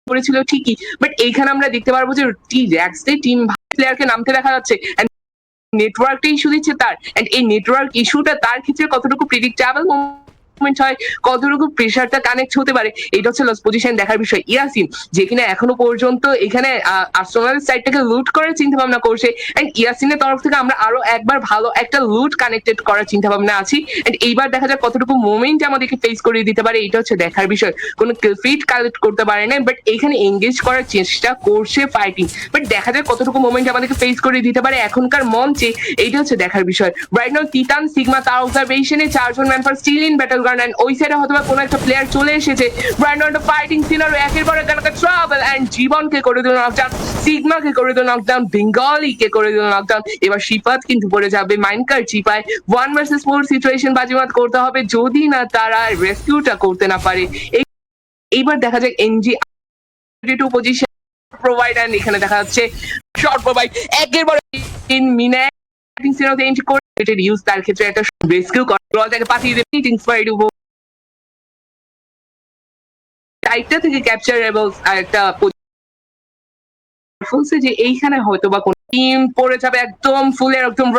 করেছিল ঠিকই, বাট এইখানে আমরা দেখতে পারবো যে টিম প্লেয়ারকে নামতে দেখা যাচ্ছে। নেটওয়ার্কটা ইস্যু দিচ্ছে তার, এন্ড এই নেটওয়ার্ক ইস্যুটা তার ক্ষেত্রে কতটুকু প্রেডিক্টেবল মুভমেন্ট হয়, কতটুকু প্রেসারটা কানেক্ট হতে পারে, এটা হচ্ছে লস পজিশন দেখার বিষয়। ইয়াসিন যে কিনা এখনো পর্যন্ত এখানে আর্সেনালের সাইডটাকে লুট করার চিন্তা ভাবনা করছে, এন্ড ইয়াসিনের তরফ থেকে আমরা আরো একবার ভালো একটা লুট কানেক্টেড করার চিন্তা ভাবনা আছি, এন্ড এইবার দেখা যাক কতটুকু মোমেন্ট আমাদেরকে ফেস করে দিতে পারে, এটা হচ্ছে দেখার বিষয়। কোনো ফিট কালেক্ট করতে পারে না, বাট এখানে এঙ্গেজ করার চেষ্টা করছে ফাইটিং, বাট দেখা যাক কতটুকু মোমেন্ট আমাদেরকে ফেস করে দিতে পারে এখনকার মঞ্চে, এইটা হচ্ছে দেখার বিষয়। রাইট নাও তিতান সিগমা তার অবজারভেশনে 4 জন man for still in battle ground, and ওই সাইডে হয়তো কোনো একটা প্লেয়ার চলে এসেছে। রাইট নাও একটা ফাইটিং সিনারিও, একের পর এক একটা ট্রাভেল, এন্ড জীবনকে করে দিল নকডাউন, সিগমাকে করে দিল নকডাউন, বেঙ্গলিকে করে দিল নকডাউন। এবার শিফাত কিন্তু পড়ে যাবে মাইনকার চিপায়। 1 ভার্সেস 4 সিচুয়েশন বাজিমাত করতে হবে যদি না তারা রেস্কিউটা করতে না পারে। এইবার দেখা যাক এনজি পজিশন প্রোভাইডার, এখানে দেখা যাচ্ছে শর্ট প্রোভাইড একের পর মিনাট ইউজ, তার ক্ষেত্রে একটা রেস্কিউ করাটাকে পাঠিয়ে দেবে সাইডটা থেকে ক্যাপচার এবং একটা বলছে যে এইখানে হয়তো বা কোন টিম পড়ে যাবে একদম ফুলের একদম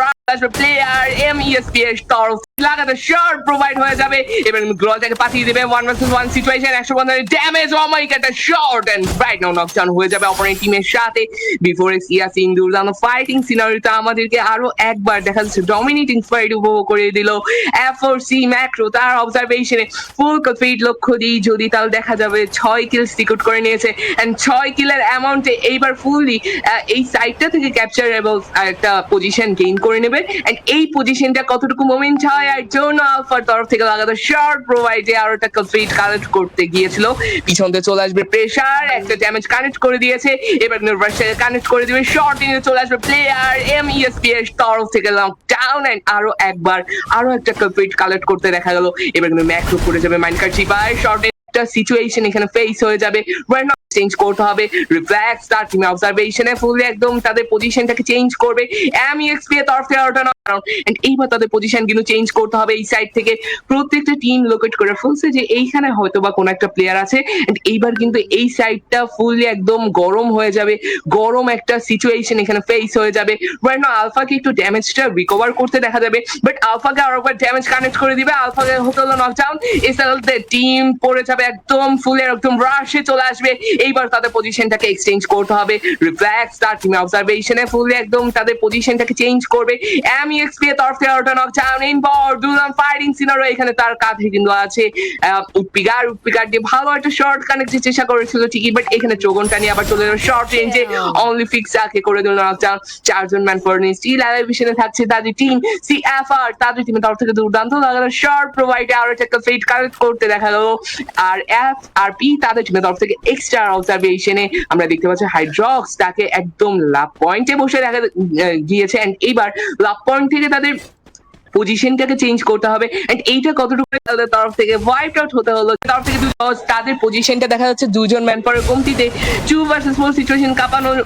প্লেয়ার এমইএসপি এর তরফ লাগাতে শর্ট প্রোভাইড হয়ে যাবে। এবার গ্লোটাকে পাঠিয়ে দেবে 1 versus 1 situation, 115 damage, oh my god, একটা shot and right now knockdown হয়ে যাবে অপোনেন্ট টিমের সাথে। বিফোর ইয়াসিন দুর্দান্ত ফাইটিং সিনারিওটা আমাদেরকে আরো একবার দেখা যাচ্ছে ডমিনেটিং ফাইট উপভোগ করে দিল। এফ4সি ম্যাক্রো তার অবজারভেশনে ফুল কমপ্লিট লক্ষ্য দিয়ে যদি তাহলে দেখা যাবে 6 কিল সিকিউর করে নিয়েছে, এন্ড 6 কিলের অ্যামাউন্টে এইবার ফুললি এই সাইডটা থেকে ক্যাপচার এবং একটা পজিশন গেইন করে নেবে, এন্ড এই পজিশনটা কতটুকু মোমেন্ট হয় আর জন্য আলফার তরফ থেকে লাগাতো শর্ট প্রোভাইডে আরো একটা কমপ্লিট কালেক্ট করতে গিয়েছিল। পিছন থেকে চলে আসবে প্রেসার, একটা ড্যামেজ কানেক্ট করে দিয়েছে, এবার নির্ভার্সাল কানেক্ট করে দিবে, শর্ট নিয়ে চলে আসবে প্লেয়ার এমইএসপি এর তরফ থেকে লকডাউন, এন্ড আরো একবার আরো একটা কমপ্লিট কালেক্ট করতে দেখা গেল। এবার কিন্তু ম্যাক্রো করে যাবে মাইনকার চিপায়, শর্ট সিচুয়েশন এখানে ফেস হয়ে যাবে, চেঞ্জ করতে হবে। রিফ্লেক্স তার টিম অবজারভেশনে ফুললি একদম তাদের পজিশনটাকে চেঞ্জ করবে এমইএক্সপি এর তরফ থেকে এন্ড এইবার তাদের পজিশন কিন্তু চেঞ্জ করতে হবে। এই সাইড থেকে প্রত্যেকটা টিম লোকেট করে ফেলছে যে এইখানে হয়তো বা কোনো একটা প্লেয়ার আছে, এন্ড এইবার কিন্তু এই সাইডটা ফুললি একদম গরম হয়ে যাবে, গরম একটা সিচুয়েশন এখানে ফেস হয়ে যাবে। রাইট নাও আলফাকে একটু ড্যামেজটা রিকভার করতে দেখা যাবে, বাট আলফাকে আরো একবার ড্যামেজ কানেক্ট করে দিবে, আলফাকে হতে হলো নকডাউন। এসএলতে টিম পড়ে যাবে একদম ফুলের একদম রাশে চলে আসবে, এইবার তাদের পজিশনটাকে এক্সচেঞ্জ করতে হবে। রিফ্লেক্স তার টিম অবজারভেশনে ফুললি একদম তাদের পজিশনটাকে চেঞ্জ করবে এমইএক্সপি এর তরফ থেকে আউট নকডাউন ইন বর দুলাম ফাইটিং সিনারিও, এখানে তার কাঁধে কিন্তু আছে উৎপিকার দিয়ে ভালো একটা শর্ট কানেক্টের চেষ্টা করেছিল ঠিকই, বাট এখানে চোগনটা নিয়ে আবার চলে গেল শর্ট রেঞ্জে, অনলি ফিক্সাকে করে দিল নকডাউন। 4 জন ম্যান ফর স্টিল এলিভেশনে থাকছে তাদের টিম সিএফআর, তাদের টিমের তরফ থেকে দুর্দান্ত লাগানো শর্ট প্রোভাইডে আরো একটা ফেট কালেক্ট করতে দেখা গেল। আর এফআরপি তাদের টিমের তরফ থেকে এক্সট্রা অবজারভেশনে আমরা দেখতে পাচ্ছি হাইড্রক্স তাকে একদম লাভ পয়েন্টে বসে দেখা গিয়েছে, এন্ড এইবার লাভ পয়েন্ট থেকে তাদের পজিশনটাকে চেঞ্জ করতে হবে, এন্ড এইটা কতটুকু তাদের তরফ থেকে ওয়াইপ আউট হতে হলো তরফ থেকে তাদের পজিশনটা দেখা যাচ্ছে 2 জন ম্যান পাওয়ারের কমতিতে 2 ভার্সেস 4 সিচুয়েশন কাঁপানোর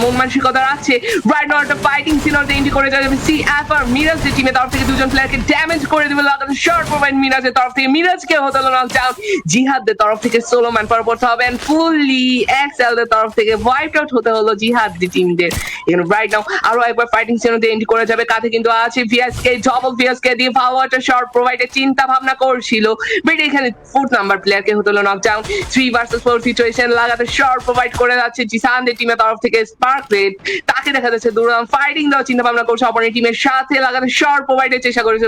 মন মানসিকতা রাখছে। রাইট নাও একটা ফাইটিং সিনারিওতে এন্ট্রি করে যাবে সিএফআর মিরাজের টিমের তরফ থেকে 2 জন প্লেয়ারকে ড্যামেজ করে দিবে লাগাতার শর্ট প্রোভাইড মিরাজের তরফ থেকে, মিরাজকে হতে হলো নকডাউন। জিহাদের তরফ থেকে সোলো ম্যান পাওয়ার পড়তে হবে, এন্ড ফুললি এক্সএল এর তরফ থেকে ওয়াইপ আউট হতে হলো জিহাদ টিমদের। এখানে রাইট নাও আরো একবার ফাইটিং সিনারিওতে এন্ট্রি করে যাবে, কাছে কিন্তু আছে ভিএসকে, ডবল ভিএসকে দিয়ে ভালো একটা শর্ট প্রোভাইডের চিন্তা ভাবনা করছিল, বাট এখানে 4th নাম্বার প্লেয়ারকে হতে হলো নকডাউন। 3 ভার্সেস 4 সিচুয়েশন লাগাতার শর্ট প্রোভাইড করে যাচ্ছে জিসানদের টিমের তরফ থেকে স্পার্ক রেড, তাকে দেখা যাচ্ছে দুর্দান্ত ফাইটিং দেওয়ার চিন্তা ভাবনা করছে অপোনেন্ট টিমের সাথে, লাগাতার শর্ট প্রোভাইডের চেষ্টা করেছে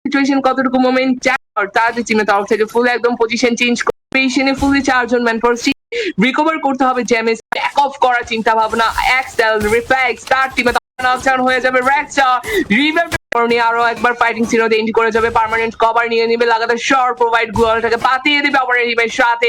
সিচুয়েশন কতটুকু মোমেন্ট তাদের টিমের তরফ থেকে ফুল একদম পজিশন চেঞ্জ করে ফুললি 4 জন ম্যান ফর রিকভার করতে হবে, জ্যামেজ ব্যাক অফ করার চিন্তা ভাবনা। এক্সেল রিফ্লেক্স তার টিমে নকডাউন হয়ে যাবে, রেক্সটার রিভাইভ আরো একবার ফাইটিং সিনারিওতে এন্ট্রি করে যাবে, পার্মানেন্ট কভার নিয়ে নিবে, লাগাতার শর্ট প্রোভাইড গুয়ালটাকে পাঠিয়ে দিবে অপোনেন্ট টিমের সাথে,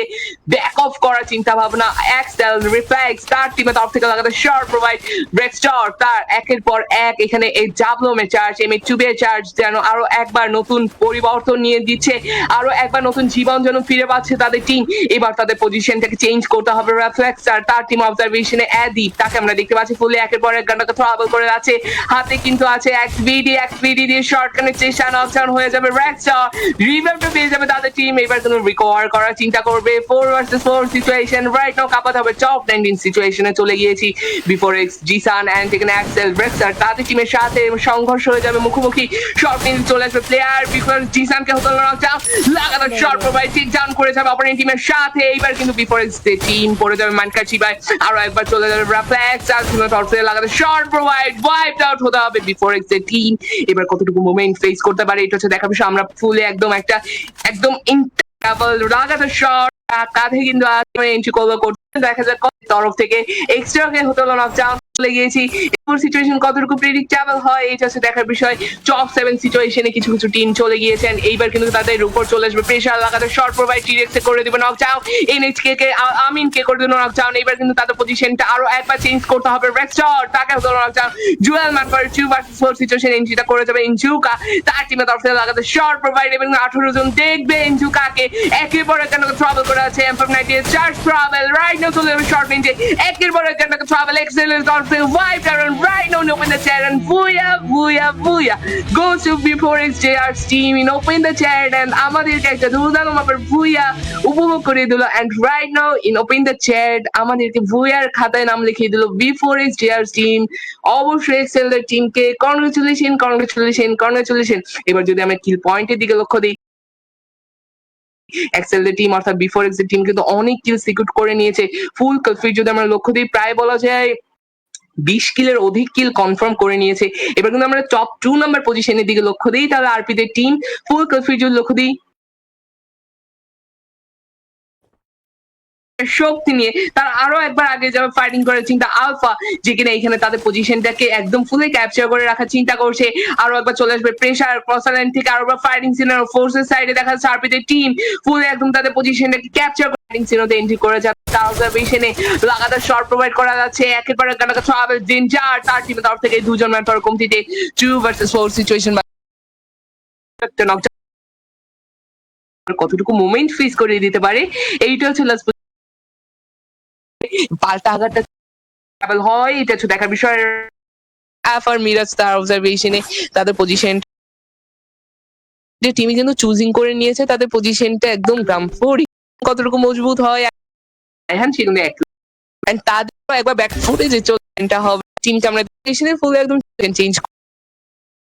ব্যাক অফ করার চিন্তা ভাবনা। এক্সেল রিফ্লেক্স তার টিমের তরফ থেকে লাগাতার শর্ট প্রোভাইড, রেক্সটার তার একের পর এক এখানে এই জাবলোমের চার্জ চুবের চার্জ যেন আরো একবার নতুন পরিবর্তন নিয়ে দিচ্ছে, আরো একবার নতুন জীবন যেন ফিরে পাচ্ছে তাদের টিম। এবার তাদের পজিশনটাকে চেঞ্জ করতে হবে। রিফ্লেক্সার তার টিম অবজারভেশনে অ্যাদি, তাকে আমরা দেখতে পাচ্ছি ফুলে একের পর এক ঘন্টাকে ট্রাভেল করে যাচ্ছে, হাতে কিন্তু আছে এক্সভিডি এক্সপিডি দিয়ে শর্টকানের চেষ্টা, নকডাউন হয়ে যাবে রেক্সটার। রিভাইভটা পেয়ে যাবে তাদের টিম। এবার কিন্তু রিকভার করার চিন্তা করবে। 4 ভার্সেস 4 সিচুয়েশন রাইট নাও কাপাতে হবে। টপ 19 সিচুয়েশনে চলে গিয়েছি। বিফোর এক্স, জিসান এন্ড এখানে অ্যাক্সেল, রেক্সটার তাদের টিমের সাথে সংঘর্ষ হয়ে যাবে মুখোমুখি। শর্ট নিয়ে চলে আসবে প্লেয়ার। বিফোর জিসানকে হতো নকডাউন, লাগাতার শর্ট প্রোভাইড টেক ডাউন করে যাবে অপোনেন্ট টিমের সাথে। এইবার কিন্তু বিফোর এক্স টিম পড়ে যাবে মানকার চিবায়। আরো একবার চলে যাবে রিফ্লেক্স, আর কিন্তু টর্চে লাগাতার শর্ট প্রোভাইড ওয়াইপড আউট হতে হবে বিফোর এক্স এর টিম। এবার কতটুকু মোমেন্ট ফেস করতে পারে এটা হচ্ছে দেখার বিষয়। আমরা ফুলে একদম একটা একদম ইন্টারভেল লাগাতার শর্ট কাঁধে কিন্তু এন্ট্রি কভার করতে দেখা যাক তরফ থেকে এক্সট্রা কে হতে হলো নকডাউন চলে গিয়েছি। এরপর সিচুয়েশন কতটুকু প্রেডিক্টেবল হয় এটা হচ্ছে দেখার বিষয়। টপ 7 সিচুয়েশনে কিছু কিছু টিম চলে গিয়েছেন। এইবার কিন্তু তাদের উপর চলে আসবে প্রেসার, লাগাতার শর্ট প্রোভাইড টিরেক্স করে দিবে নকডাউন। এনএইচকে কে আমিন কে করে দিল নকডাউন। এবার কিন্তু তাদের পজিশনটা আরো একবার চেঞ্জ করতে হবে। রেক্সটার তাকে হতো নকডাউন। জুয়েল মান করে 2 ভার্সেস 4 সিচুয়েশন এন্ট্রিটা করে যাবে ইনজুকা। তার টিমের তরফ থেকে লাগাতার শর্ট প্রোভাইড এবং 18 জন দেখবে ইনজুকাকে একের পর এক ট্রাভেল করে আছে। এম590 চার্জ ট্রাভেল রাইট নাও চলে যাবে শর্ট রেঞ্জে। একের পর এক ট্রাভেল এক্সেলেন্ট তরফ থেকে wipe down right now open the chat and booyah goes to before XJR's team in open the chat and আমাদেরকে একটা দুর্দান্ত মাপের বুয়া উপভোগ করে দিল। and right now in open the chat আমাদেরকে বুয়ার খাতায় নাম লিখিয়ে দিল বিফোর XJR's team। অবশ্যই এক্সেলের টিমকে কনগ্রেচুলেশন। এবার যদি আমরা কিল পয়েন্টের দিকে লক্ষ্য দিই, এক্সেলের টিম অর্থাৎ বিফোর এক্স এর টিম কিন্তু অনেক কিল সিকিউর করে নিয়েছে। ফুল কনফিগ যদি আমরা লক্ষ্য দিই প্রায় বলা যায় 20 কিলের অধিক কিল কনফার্ম করে নিয়েছে। এবার কিন্তু আমরা টপ 2 নাম্বার পজিশনের দিকে লক্ষ্য দিই, তাহলে আরপি দের টিম ফুল কনফিগ যদি লক্ষ্য দিই শক্তি নিয়ে তারা আরো একবার আগে যাবে ফাইটিং করার চিন্তা আলফা, যে কিনা এখানে তাদের পজিশনটাকে একদম ফুলি ক্যাপচার করে রাখার চিন্তা করছে। আরো একবার চলে আসবে প্রেসার ক্রসালাইন থেকে আরো একবার ফাইটিং সিনার ফোর্সের সাইডে দেখা যাচ্ছে আরপিদের টিম ফুল একদম তাদের পজিশনটাকে ক্যাপচার করে ফাইটিং সিনোতে এন্ট্রি করে যাচ্ছে। তার অবজারভেশনে লাগাতার শর্ট প্রোভাইড করা যাচ্ছে। একের পর এক গানাকা ট্রাভেল ডেঞ্জার তার টিমের তরফ থেকে দুজন ম্যান পাওয়ার কমতিতে 2 ভার্সেস 4 সিচুয়েশন কতটুকু মোমেন্ট ফেস করে দিতে পারে এইটা হচ্ছে লাস্ট পাল্টা আঘাতটা ট্রাভেল হয় এটা হচ্ছে দেখার বিষয়। আর মিরাজ তার অবজারভেশনে তাদের পজিশন যে টিমই কিন্তু চুজিং করে নিয়েছে তাদের পজিশনটা একদম গ্রাম ফোর্ড কতটুকু মজবুত হয় হ্যাঁ সেগুলো এক এন্ড তাদেরও একবার ব্যাক ফুটে যে চলটা হবে টিমকে আমরা পজিশনে ফুল একদম চেঞ্জ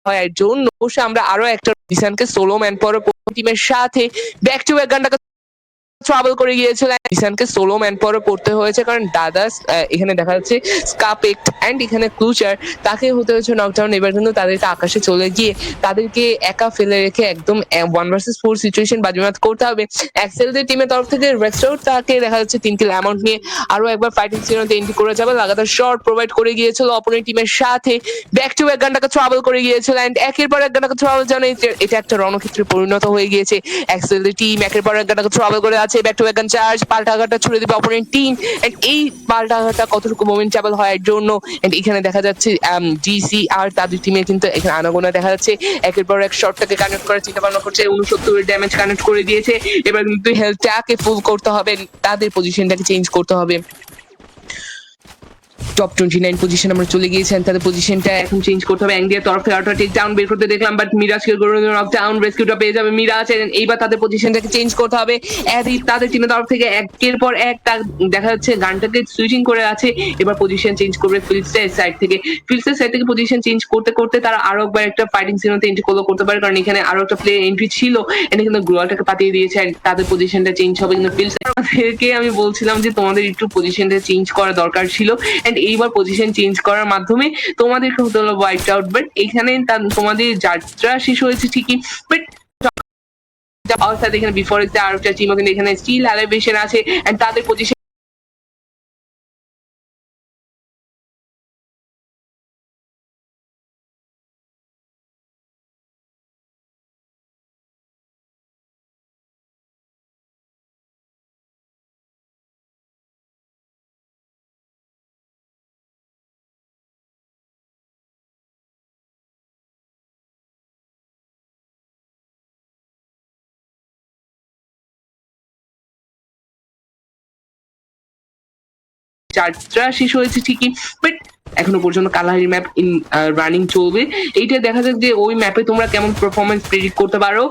হয় এর জন্য অবশ্যই আমরা আরো একটা ডিসানকে সোলো ম্যান পাওয়ার টিমের সাথে ব্যাক টু ব্যাক গানটাকে ট্রাভেল করে গিয়েছিল। জিসানকে সোলো ম্যান পাওয়ার করতে হয়েছে কারণ দাদাস এখানে দেখা যাচ্ছে স্কাপেক্ট এন্ড এখানে ক্লুচার তাকে হতে হয়েছে নকডাউন। এবার কিন্তু তাদেরকে আকাশে চলে গিয়ে তাদেরকে একা ফেলে রেখে একদম 1 ভার্সেস 4 সিচুয়েশন বাজিমাত করতে হবে। এক্সেলদের টিমের তরফ থেকে রেক্সটার তাকে দেখা যাচ্ছে 3 কিল অ্যামাউন্ট নিয়ে আরো একবার ফাইটিং সিনোতে এন্ট্রি করে যাবে। লাগাতার শর্ট প্রোভাইড করে গিয়েছিল অপোনেন্ট টিমের সাথে ব্যাক টু ব্যাক গানটাকে ট্রাভেল করে গিয়েছিল এন্ড একের পর এক গানটাকে ট্রাভেল জানে এটা একটা রণক্ষেত্রে পরিণত হয়ে গিয়েছে। এক্সেলদের টিম একের পর এক গানটাকে ট্রাভেল করে আছে ব্যাক টু ব্যাক গান চার্জ পাল্টা আঘাতটা ছুড়ে দিবে অপোনেন্ট টিম এন্ড এই পাল্টা আঘাতটা কতটুকু মোমেন্টেবল হয় এর জন্য। এন্ড এখানে দেখা যাচ্ছে ডিসি আর তাদের টিমে কিন্তু এখানে আনাগোনা দেখা যাচ্ছে একের পর এক শটটাকে কানেক্ট করার চিন্তা ভাবনা করছে। 69 এর ড্যামেজ কানেক্ট করে দিয়েছে। এবার কিন্তু হেলথটাকে ফুল করতে হবে, তাদের পজিশনটাকে চেঞ্জ করতে হবে। টপ 29 পজিশন আমরা চলে গিয়েছেন, তাদের পজিশনটা এখন চেঞ্জ করতে হবে। অ্যাংডিয়ার তরফ থেকে আউটটা টেক ডাউন বের করতে দেখলাম বাট মিরাজকে নক ডাউন রেস্কিউটা পেয়ে যাবে মিরাজ। এইবার তাদের পজিশনটাকে চেঞ্জ করতে হবে। এদিক তাদের টিমের তরফ থেকে একের পর এক দেখা যাচ্ছে গানটাকে সুইচিং করে আছে। এবার পজিশন চেঞ্জ করবে ফিলসের সাইড থেকে। ফিলসের সাইড থেকে পজিশন চেঞ্জ করতে করতে তারা আরো একবার একটা ফাইটিং সিনোতে এন্ট্রি করতে পারে কারণ এখানে আরো একটা প্লেয়ার এন্ট্রি ছিল। এখানে কিন্তু গ্লোয়ালটাকে পাঠিয়ে দিয়েছে আর তাদের পজিশনটা চেঞ্জ হবে। কিন্তু ফিলসেরকে আমি বলছিলাম যে তোমাদের একটু পজিশনটা চেঞ্জ করা দরকার ছিল এন্ড এইবার পজিশন চেঞ্জ করার মাধ্যমে তোমাদেরকে হতে হলো ওয়াইপড আউট। বাট এখানে তোমাদের যাত্রা শেষ হয়েছে ঠিকই বাট অর্থাৎ এখানে বিফোর আর একটা টিমও কিন্তু এখানে স্টিল এলিভেশন আছে এন্ড তাদের পজিশন যাত্রা শেষ হয়েছে ঠিকই, বাট এখনো পর্যন্ত কালাহারি ম্যাপ ইন রানিং চলবে। এইটা দেখা যাক যে ওই ম্যাপে তোমরা কেমন পারফরমেন্স প্রেডিক্ট করতে পারো।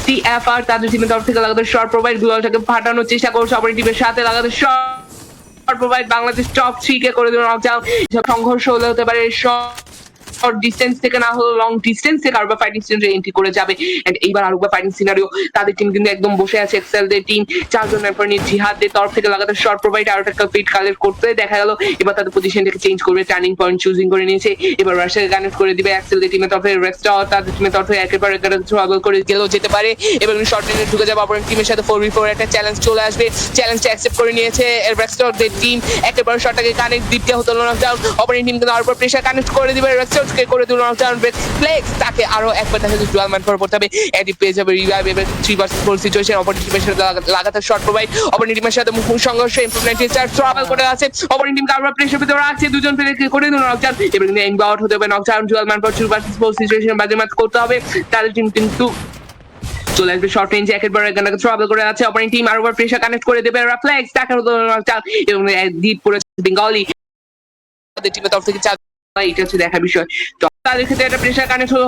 সিএফআর তাদের টিমের তরফ থেকে লাগাতার শর্ট প্রোভাইড গ্লোয়ালটাকে ফাটানোর চেষ্টা করছে, অপরের টিমের সাথে লাগাতার শর্ট প্রোভাইড বাংলাদেশ টপ 3 কে করে দিল নকডাউন। সংঘর্ষ হতে পারে শর্ট ডিস্টেন্স থেকে না হলো লং ডিস্টেন্স থেকে আরবা ফাইটিং সিনারিও এন্ট্রি করে যাবে। এন্ড এইবার আরবা ফাইটিং সিনারিও তাদের টিম কিন্তু একদম বসে আছে। এক্সেল দের টিম 4 জন ম্যাপার নিয়ে জিহাদের তরফ থেকে লাগাতার শর্ট প্রোভাইড আর একটা ফিট কালেক্ট করতে দেখা গেল। এবার তাদের পজিশনটাকে চেঞ্জ করবে, টার্নিং পয়েন্ট চুজিং করে নিয়েছে। এবার রাশিয়াকে কানেক্ট করে দিবে এক্সেল দের টিমের তরফে। রেক্সটার তাদের টিমের তরফে একেবারে ট্রাভেল করে গেলেও যেতে পারে। এবার শর্ট রেঞ্জে ঢুকে যাবে, অপরের টিমের সাথে 4v4 একটা চ্যালেঞ্জ চলে আসবে। চ্যালেঞ্জটা অ্যাকসেপ্ট করে নিয়েছে রেক্সটার দের টিম। একেবারে শর্টটাকে কানেক্ট দিতে হতো নকডাউন, অপরের টিম কিন্তু আরবার প্রেসার কানেক্ট করে দিবে, রেক্সটারকে করে দিল নকডাউন। ফ্লেক্স তাকে আরো একবার দেখা যাচ্ছে ডুয়াল ম্যান ফর পড়তে হবে। এডি পেয়ে যাবে রিভাইভ। এবার 3 ভার্সেস 4 সিচুয়েশন, অপরের টিমের সাথে লাগাতার শর্ট প্রোভাইড, অপরের টিমের সাথে মুখোমুখি সংঘর্ষ। ইমপ্রুভমেন্ট টিচার ট্রাভেল করে আছে, অপরের টিমকে আরবার প্রেসার ভিতরে রাখছে, দুজন প্লেয়ারকে করে দিল নকডাউন। এবার কিন্তু এন্ড আউট হতে হবে knockdown. Dual man for 2 versus 4 situation বাজিমাত করতে হবে। তাদের টিম কিন্তু চলে আসবে শর্ট রেঞ্জে, একেবারে এখানে ট্রাভেল করে আছে। অপরের টিম আরবার প্রেসার কানেক্ট করে দেবে, রিফ্লেক্স তাকে নকডাউন এবং ডিপ পড়ে বেঙ্গলি তাদের টিমের তরফ থেকে চার। এটা হচ্ছে দেখার বিষয়। তাদের ক্ষেত্রে একটা প্রেসার কানেক্ট হলো,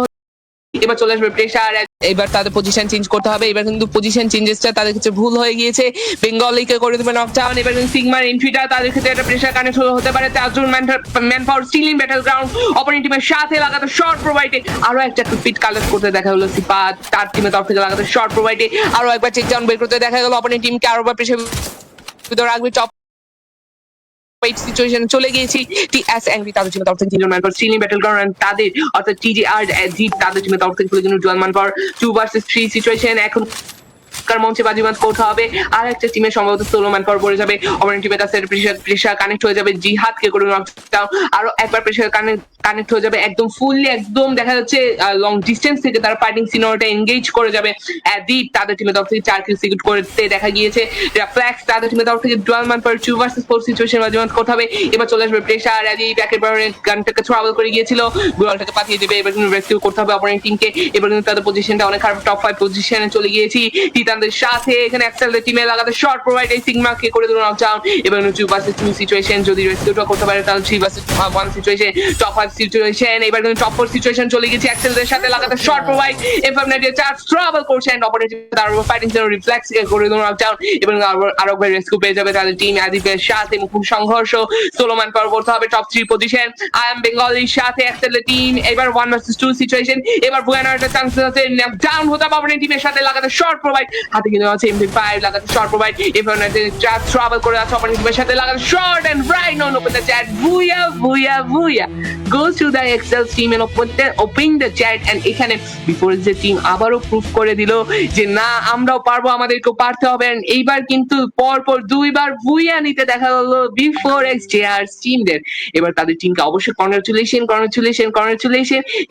এবার চলে আসবে প্রেসার। এবার তাদের পজিশন চেঞ্জ করতে হবে। এবার কিন্তু পজিশন চেঞ্জেসটা তাদের ক্ষেত্রে ভুল হয়ে গিয়েছে, বেঙ্গলিকে করে দেবে নকডাউন। এবার কিন্তু সিগমার এন্ট্রিটা তাদের ক্ষেত্রে একটা প্রেসার কানেক্ট হতে পারে। চারজন man power still in battle ground, opponent টিমের সাথে লাগাতার শর্ট প্রোভাইডে আরো একটা ফিট কালেক্ট করতে দেখা হলো সিফাত তার টিমের তরফ থেকে লাগাতার শর্ট প্রোভাইডে আরো একবার চেক ডাউন বের করতে দেখা গেল। অপোনেন্ট টিমকে আরো প্রেসার ভিতরে রাখবে। টপ সিচুয়েশন চলে গিয়েছি। টিএস এংরি তাদের টিমের তরফ থেকে তিনজন man power still in battle ground, তাদের অর্থাৎ টিজিআর জিপ তাদের টিমের তরফ থেকে কিন্তু dual manpower 2 versus 3 situation এখন মঞ্চে বাজিমাত করতে হবে। আর একটা টিমের সম্ভবত সোলো ম্যান পাওয়ার পড়ে যাবে, অপরের টিমের কাছে প্রেসার কানেক্ট হয়ে যাবে। জিহাদকে করে নকডাউন, আরো একবার প্রেসার কানেক্ট হয়ে যাবে। একদম ফুললি একদম দেখা যাচ্ছে লং ডিস্টেন্স থেকে তারা ফাইটিং সিনারিওটা এনগেজ করে যাবে। অ্যাডিট তাদের টিমের তরফ থেকে 4 কিল সিকিউর করতে দেখা গিয়েছে। রিফ্লেক্স তাদের টিমের তরফ থেকে dual manpower 2 versus 4 situation বাজিমাত করতে হবে। এবার চলে আসবে প্রেসার। অ্যাডিট একেবারে গানটাকে ট্রাভেল করে গিয়েছিল, গোলটাকে পাঠিয়ে দেবে। এবার কিন্তু রেস্কিউ করতে হবে অপরের টিমকে। এবার কিন্তু তাদের পজিশনটা অনেক খারাপ, টপ 5 পজিশনে চলে গিয়েছি। টিটানদের সাথে এখানে এক্সেলের টিমে লাগাতে শর্ট প্রোভাইড এই সিগমাকে করে দিল নকডাউন। এবার 2 ভার্সেস 2 সিচুয়েশন, যদি রেস্কিউটা করতে পারে তাহলে 3 ভার্সেস 1 সিচুয়েশন, টপ 5 সিচুয়েশন। এবার কিন্তু টপ 4 সিচুয়েশন চলে গেছে। এক্সেলের সাথে লাগাতে শর্ট প্রোভাইড এফএমনেটের চার্জ ট্রাভেল করছে এন্ড অপোনেন্ট তার ফাইটিং জন্য রিফ্লেক্স কে করে দিল নকডাউন। এবং আরো একবার রেস্কিউ পেয়ে যাবে তাদের টিম। আদিপের সাথে মুখোমুখি সংঘর্ষ, সোলো ম্যান পাওয়ার করতে হবে টপ 3 পজিশন। আই এম বেঙ্গলির সাথে এক্সেলের টিম এবার 1 ভার্সেস 2 সিচুয়েশন। এবার বুয়ানার একটা চান্স আছে নকডাউন হতে হবে অপোনেন্ট টিমের সাথে লাগাতে শর্ট প্রোভাইড, হাতে কিন্তু আছে এমপি5 লাগাতে শর্ট প্রোভাইড। এফএমনেটের চার্জ ট্রাভেল করে আছে অপোনেন্ট টিমের সাথে লাগাতে shot and right on open the chat. Booyah booyah বুয়া goes to the Excel team and open the chat and এখানে বিফোর যে টিম আবারও প্রুফ করে দিল যে না আমরাও পারবো, আমাদেরকেও পারতে হবে। এইবার কিন্তু পরপর 2 বার বুইয়া নিতে দেখা গেলো বিফোর এক্সজেআর টিমদের। এবার তাদের টিমকে অবশ্যই কংগ্রাচুলেশন।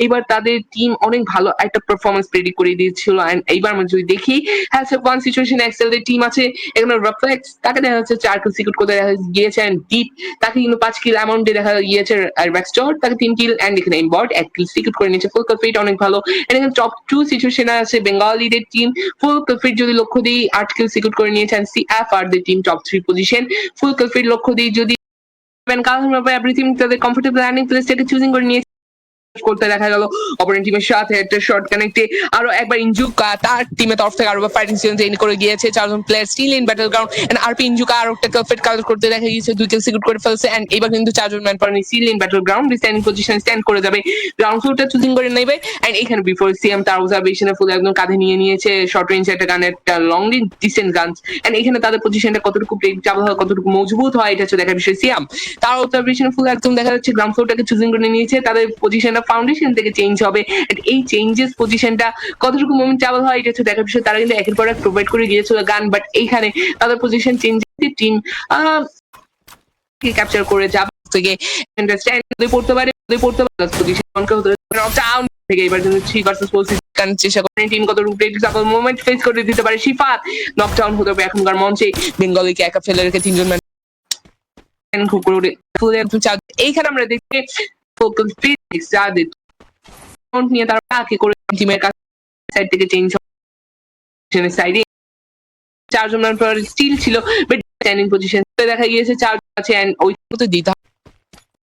এবার তাদের টিম অনেক ভালো একটা পারফরমেন্স প্রেডিক্ট করে দিয়েছিল। এন্ড এইবার আমরা যদি দেখি হ্যাঁ ওয়ান সিচুয়েশন এক্সেল দের টিম আছে, এখানে রিফ্লেক্স তাকে দেখা যাচ্ছে 4 কিল সিকিউর করতে দেখা গিয়েছে। এন্ড ডিপ তাকে কিন্তু 5 কিল অ্যামাউন্টে দেখা গিয়েছে। আর রেক্সটার তাকে 3 কিল এন্ড এখানে ইনবট 1 কিল সিকিউর করে নিয়েছে। ফুল কমপ্লিট অনেক ভালো। এন্ড এখানে টপ 2 সিচুয়েশন আছে বেঙ্গলিদের টিম ফুল কমপ্লিট যদি লক্ষ্য দিই 8 কিল সিকিউর করে নিয়েছে। এন্ড সিএফআর দের team top 3 position full complete লক্ষ্য দিই যদি এভরিথিং তাদের কমফোর্টেবল ল্যান্ডিং প্লেসটাকে চুজিং করে নিয়েছে করতে দেখা গেল। অপোনেন্ট টিমের সাথে একটা শর্ট কানেক্টে আরো একবার ইনজুকা তার টিমের তরফ থেকে আরো ফাইটিং সিজন চেঞ্জ করে গিয়েছে। 4 জন player still in battle ground and RP ইনজুকা আরো একটা কমপ্লিট কালেক্ট করতে দেখা গিয়েছে, 2 কিল সিকিউর করে ফেলছে। এন্ড এবার কিন্তু 4 জন man power still in battle ground standing position stand করে যাবে, গ্রাউন্ড ফ্লোরটা চুজিং করে নেবে। এন্ড এখানে বিফোর সিএম তার অবজারভেশনে ফুল একদম কাঁধে নিয়ে নিয়েছে শর্ট রেঞ্জ একটা গানের লং ডিস্টেন্স গানস। এন্ড এখানে তাদের পজিশনটা কতটুকু প্রেডিক্টেবল হয়, কতটুকু মজবুত হয় এটা হচ্ছে দেখার বিষয়। সিএম তার অবজারভেশনে ফুল একদম দেখা যাচ্ছে গ্রাউন্ড ফ্লোরটাকে চুজিং করে নিয়েছে, তাদের পজিশনটা ফাউন্ডেশন থেকে চেঞ্জ হবে। এই চেঞ্জেস পজিশনটা কতটুকু মোমেন্টেবল হয় এটা হচ্ছে দেখার বিষয়। তারা কিন্তু একের পর এক প্রোভাইড করে গিয়েছিল গান, বাট এইখানে তাদের পজিশন চেঞ্জ টিম ক্যাপচার করে যাবে থেকে আন্ডারস্ট্যান্ড পড়তে পারে পজিশন নকডাউন থেকে। এবার কিন্তু 3 ভার্সেস 4 সিজন চেষ্টা করেন টিম কতটুকু প্রেডিক্টেবল মোমেন্ট ফেস করে দিতে পারে। শিফাত নকডাউন হতে হবে এখনকার মঞ্চে, বেঙ্গলিকে একা ফেলে রেখে 3 জন ম্যান এইখানে আমরা দেখি নিয়ে তারা আগে করে টিমের কাছে সাইড থেকে চেঞ্জ সাইডে 4 জন ম্যান পাওয়ার স্টিল ছিল, বাট স্ট্যান্ডিং পজিশন দেখা গিয়েছে 4 আছে এন্ড ওই মতো দিতে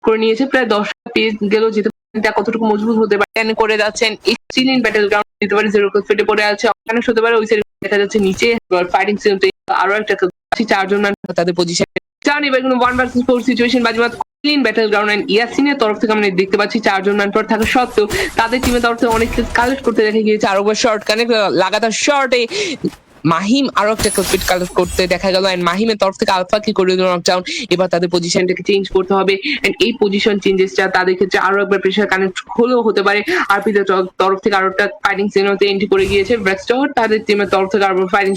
করে নিয়েছে প্রায় 10 পেজ গেল যেতে এটা কতটুকু মজবুত হতে পারে এন্ড করে যাচ্ছেন এক্সিলেন্ট ব্যাটল গ্রাউন্ড দিতে পারে 0 ফিটে পড়ে আছে অনেক হতে পারে ওই সাইডে দেখা যাচ্ছে নিচে ফাইটিং সিনতে আরো একটা চারজন মান তাদের পজিশন চান এবার কোনো 1 ভার্সেস 4 সিচুয়েশন বাজিমাত ক্লিন ব্যাটল গ্রাউন্ড এন্ড ইয়াসিনের তরফ থেকে আমরা দেখতে পাচ্ছি 4 জন ম্যান পর থাকা সত্ত্বেও তাদের টিমের তরফ থেকে অনেক কালেক্ট করতে দেখা গিয়েছে আরো শর্ট কানেক্ট লাগাতার শর্টে মাহিম আরো একটা ফিট কালেক্ট করতে দেখা গেল এন্ড মাহিমের তরফ থেকে আলফা কি করে দিল নকডাউন এবার তাদের পজিশনটাকে চেঞ্জ করতে হবে এন্ড এই পজিশন চেঞ্জেসটা তাদের ক্ষেত্রে আরো একবার প্রেসার কানেক্ট হলেও হতে পারে আরপি তরফ থেকে আরো একটা ফাইটিং সিনারিওতে এন্ট্রি করে গিয়েছে ব্রেকস্টর তাদের টিমের তরফ থেকে আরো fighting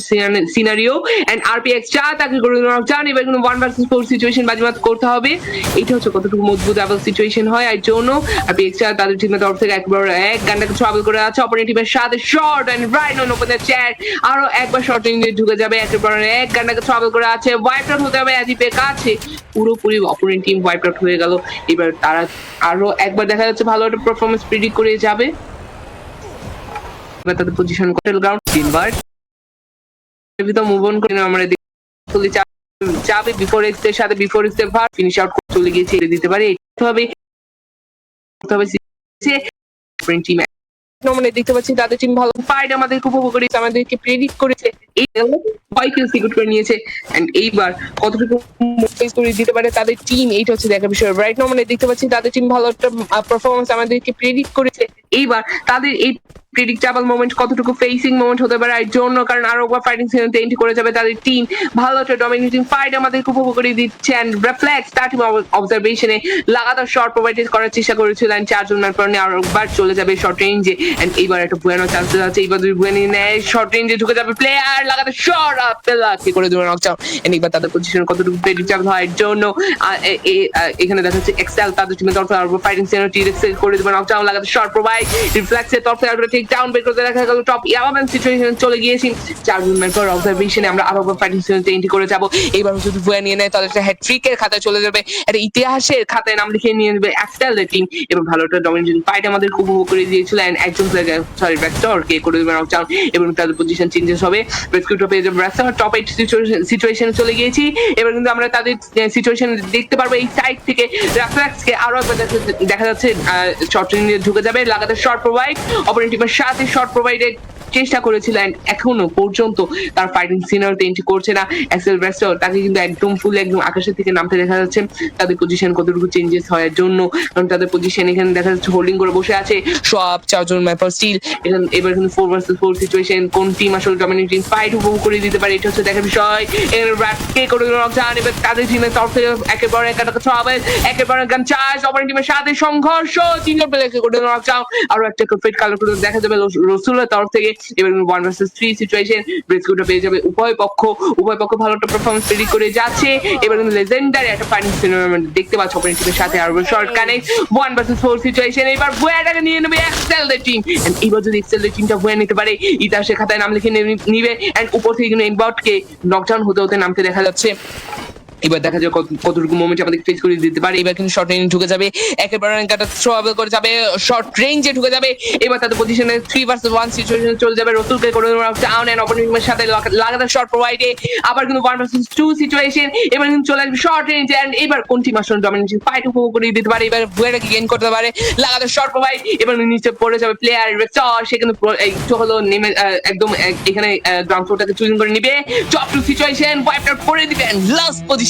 scenario and RP extra তাকে করে দিল নকডাউন এবার কিন্তু 1 ভার্সেস 4 সিচুয়েশন বাজিমাত করতে হবে এটা হচ্ছে কতটুকু মজবুত আবার সিচুয়েশন হয় এর জন্য আরপি এক্সট্রা তাদের টিমের তরফ থেকে একবার এক গানটাকে ট্রাভেল করে আছে অপোনেন্ট টিমের সাথে shot and right on open the chat আরো একবার শর্ট রেঞ্জে ঢুকে যাবে একেবারে এক গানটাকে ট্রাভেল করে আছে ওয়াইপ আউট হতে হবে আজিপের কাছে পুরোপুরি অপোনেন্ট টিম ওয়াইপ আউট হয়ে গেল এবার তারা আরো একবার দেখা যাচ্ছে ভালো একটা পারফরমেন্স প্রেডিক্ট করে যাবে এবার তাদের পজিশন ব্যাটল গ্রাউন্ড তিনবার ভিতর মুভ অন করে আমরা দেখি যাবে বিফোর এক্স এর সাথে বিফোর এক্স এর ভার ফিনিশ আউট করে চলে গিয়ে ছেড়ে দিতে পারে এটা হবে টিম মানে দেখতে পাচ্ছি তাদের টিম ভালো ফাইট আমাদেরকে উপভোগ করেছে আমাদেরকে প্রেডিক্ট করেছে এই কিল সিকিউর করে নিয়েছে এন্ড এইবার কতটুকু মোটিভেট করে দিতে পারে তাদের টিম এইটা হচ্ছে দেখার বিষয় রাইট নাও মানে দেখতে পাচ্ছি তাদের টিম ভালো একটা পারফরমেন্স আমাদেরকে প্রেডিক্ট করেছে এইবার তাদের এই প্রেডিক্টেবল মোমেন্ট কতটুকু ফেসিং মোমেন্ট হতে পারে এর জন্য কারণ আরো একবার ফাইটিং সিনেতে এন্ট্রি করে যাবে তাদের টিম ভালো একটা ডমিনেটিং ফাইট আমাদেরকে উপভোগ করে দিচ্ছে এন্ড রিফ্লেক্স তার টিম অবজারভেশনে লাগাতার শর্ট প্রোভাইড করার চেষ্টা করেছিলেন চারজন ম্যান পরে আরো একবার চলে যাবে শর্ট রেঞ্জে এন্ড এইবার একটা ভুয়ানো চান্সেস আছে এইবার দুই ভুয়ানি নেয় শর্ট রেঞ্জে ঢুকে যাবে প্লেয়ার লাগাতার শর্ট পেলাকে করে দেবে নকডাউন এন্ড এইবার তাদের পজিশন কতটুকু প্রেডিক্টেবল হয় এর জন্য এখানে দেখা যাচ্ছে এক্সেল তাদের টিমের তরফে আরো ফাইটিং সিনেতে এক্সেল করে দেবে নকডাউন লাগাতার শর্ট প্রোভাইড রিফ্লেক্সের তরফে আরো টেক ডাউন বের করতে দেখা গেল টপ 11 সিচুয়েশন চলে গিয়েছি চারজন ম্যান পর অবজারভেশনে আমরা আরো ফাইটিং সিনেতে এন্ট্রি করে যাব এইবার যদি ভুয়া নিয়ে নেয় তাহলে একটা হ্যাটট্রিকের খাতায় চলে যাবে একটা ইতিহাসের খাতায় নাম লিখে নিয়ে নেবে এক্সেল টিম এবং ভালো একটা ডমিনেটিং ফাইট আমাদের খুব উপভোগ করে দিয়েছিল এন্ড একজন প্লেয়ার সরি ব্যাকস্টর কে করে দেবে নকডাউন এবং তাদের পজিশন চেঞ্জেস হবে রেস্কিউ পেয়ে যাবে ব্যাকস্টর টপ 8 সিচুয়েশনে চলে গিয়েছি এবার কিন্তু আমরা তাদের সিচুয়েশন দেখতে পারবো এই সাইড থেকে রিফ্লেক্স কে আরো একবার দেখা যাচ্ছে শর্ট রেঞ্জে ঢুকে যাবে লাগাতার শর্ট প্রোভাইড অপোনেন্ট টিমের সাথে শর্ট প্রোভাইডের চেষ্টা করেছিলেন এখনো পর্যন্ত তার ফাইটিং সিনারিওতে এন্ট্রি করছে না এক্সেল ব্রেস্টার তাকে কিন্তু একদম ফুল একদম আকাশের থেকে নামতে দেখা যাচ্ছে তাদের পজিশন কতটুকু চেঞ্জেস হয় এর জন্য কারণ তাদের পজিশন এখানে দেখা যাচ্ছে হোল্ডিং করে বসে আছে সব চারজন ম্যাপার স্টিল এবার কিন্তু 4 ভার্সেস 4 সিচুয়েশন কোন টিম আসলে ডমিনেটিং ফাইট উপভোগ করে দিতে পারে এটা হচ্ছে দেখার বিষয় এর ব্যাক কে করে নকডাউন এবার তাদের টিমের তরফ থেকে একেবারে একটা ছড়াবে একেবারে গান চার্জ অপোনেন্ট টিমের সাথে সংঘর্ষ তিনজন প্লেয়ারকে করে নকডাউন আরো একটা ফিট কালার করে দেখা যাবে রসুলের তরফ থেকে এবার 1 ভার্সেস 3 সিচুয়েশন রেস্কিউটা পেয়ে যাবে উভয় পক্ষ ভালো একটা পারফরম্যান্স তৈরি করে যাচ্ছে এবার কিন্তু লেজেন্ডারি একটা ফাইটিং সিনেমা দেখতে পাচ্ছ অপোনেন্ট টিমের সাথে আরো শর্ট কানেক্ট 1 ভার্সেস 4 সিচুয়েশন এবার ভুয়াটাকে নিয়ে নেবে এক্সেল দ্য টিম এন্ড এবার যদি এক্সেল দ্য টিমটা ভুয়া নিতে পারে ইতিহাসের খাতায় নাম লিখে নিবে এন্ড উপর থেকে কিন্তু এমবটকে নকডাউন হতে হতে নামতে দেখা যাচ্ছে এবার দেখা যায় কতটুকু মোমেন্ট আমাদের ফেস করে দিতে পারে এবার কিন্তু শর্ট রেঞ্জে ঢুকে যাবে একেবারে একটা থ্রোয়াবল করে যাবে শর্ট রেঞ্জে ঢুকে যাবে এবার তাদের পজিশনে 3 ভার্সেস 1 সিচুয়েশন চলে যাবে রসুলকে করে ডাউন এন্ড অপোনেন্টের সাথে লাগাতার শর্ট প্রোভাইডে আবার কিন্তু 1 ভার্সেস 2 সিচুয়েশন এবার কিন্তু চলে আসবে শর্ট রেঞ্জে এন্ড এবার কোন টিম আসলে ডমিনেটিং ফাইট উপভোগ করে দিতে পারে এবার ভুয়াটাকে গেইন করতে পারে লাগাতার শর্ট প্রোভাইড এবার নিচে পড়ে যাবে প্লেয়ার রেক্টর সে কিন্তু একটু হলো নেমে একদম এখানে গ্রাউন্ড ফ্লোরটাকে চুজিং করে নিবে টপ 2 সিচুয়েশন ওয়াইপ আউট করে দিবে এন্ড লাস্ট পজিশনে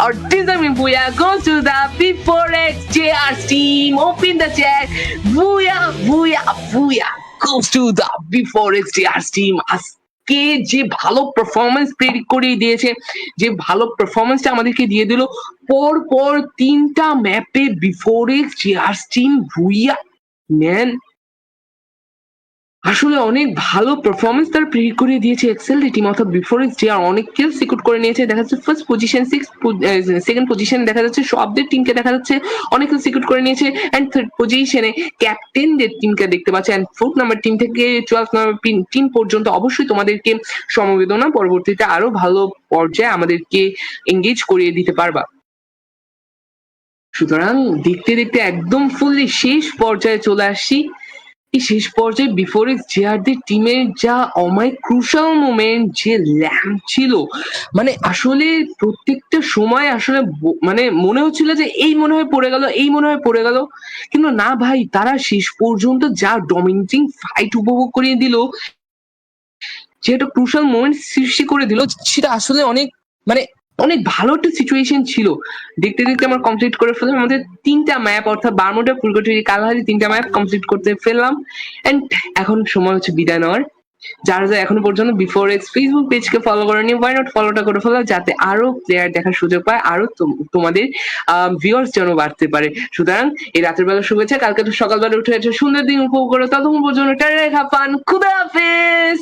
আর deserving Booyah goes to the B4X JR team. Open the chat. Booyah goes to the B4X JR team. কে যে ভালো পারফরমেন্স প্রেডিক্ট করে দিয়েছে যে ভালো পারফরমেন্সটা আমাদেরকে দিয়ে দিল পর 3টা ম্যাপে B4X JR team Booyah man আসলে অনেক ভালো পারফরমেন্স তার প্রেডিক্ট করে দিয়েছে এক্সেল টিম অর্থাৎ B4X JR অনেক কিল সিকিউর করে নিয়েছে দেখা যাচ্ছে ফার্স্ট পজিশন সেকেন্ড পজিশন দেখা যাচ্ছে সবদের টিমকে দেখা যাচ্ছে অনেক কিল সিকিউর করে নিয়েছে এন্ড থার্ড পজিশনে ক্যাপ্টেনদের টিমকে দেখতে পাচ্ছি এন্ড 4th নাম্বার টিম থেকে 12th নাম্বার টিম পর্যন্ত অবশ্যই তোমাদেরকে সমবেদনা পরবর্তীতে আরো ভালো পর্যায়ে আমাদেরকে এঙ্গেজ করিয়ে দিতে পারবা সুতরাং দেখতে দেখতে একদম ফুললি শেষ পর্যায়ে চলে আসছি এই শেষ পর্যায়ে বিফোর জেআরদের টিমের যা অমায়িক ক্রুশাল মোমেন্ট, যে ল্যাম্প ছিল, মানে আসলে প্রত্যেকটা সময় আসলে মানে মনে হচ্ছিল যে এই মনে হয় পড়ে গেল, এই মনে হয় পড়ে গেল, কিন্তু না ভাই, তারা শেষ পর্যন্ত যা ডমিনেটিং ফাইট উপভোগ করিয়ে দিল, যে একটা ক্রুশাল মোমেন্ট সৃষ্টি করে দিল, সেটা আসলে অনেক মানে অনেক ভালো একটা সিচুয়েশন ছিল। দেখতে দেখতে আমরা কমপ্লিট করে ফেললাম আমাদের 3টা ম্যাপ, অর্থাৎ বারমুডা, পুরগটরি, কালাহারি 3টা ম্যাপ কমপ্লিট করতে ফেললাম। এন্ড এখন সময় হচ্ছে বিদায় নেওয়ার। যারা যারা এখনো পর্যন্ত বিফোর এক্স ফেসবুক পেজকে ফলো করেনি, ওয়াই নট ফলোটা করে ফেলো, যাতে আরো প্লেয়ার দেখার সুযোগ পায়, আরো তোমাদের ভিউয়ার্স যেন বাড়তে পারে। সুতরাং এই রাতের বেলা শুভেচ্ছা, কালকে তো সকালবেলা উঠে হয়েছে সুন্দর দিন উপভোগ করো। ততক্ষণ পর্যন্ত টাটা, হ্যাভ ফান, খুদা হাফেজ।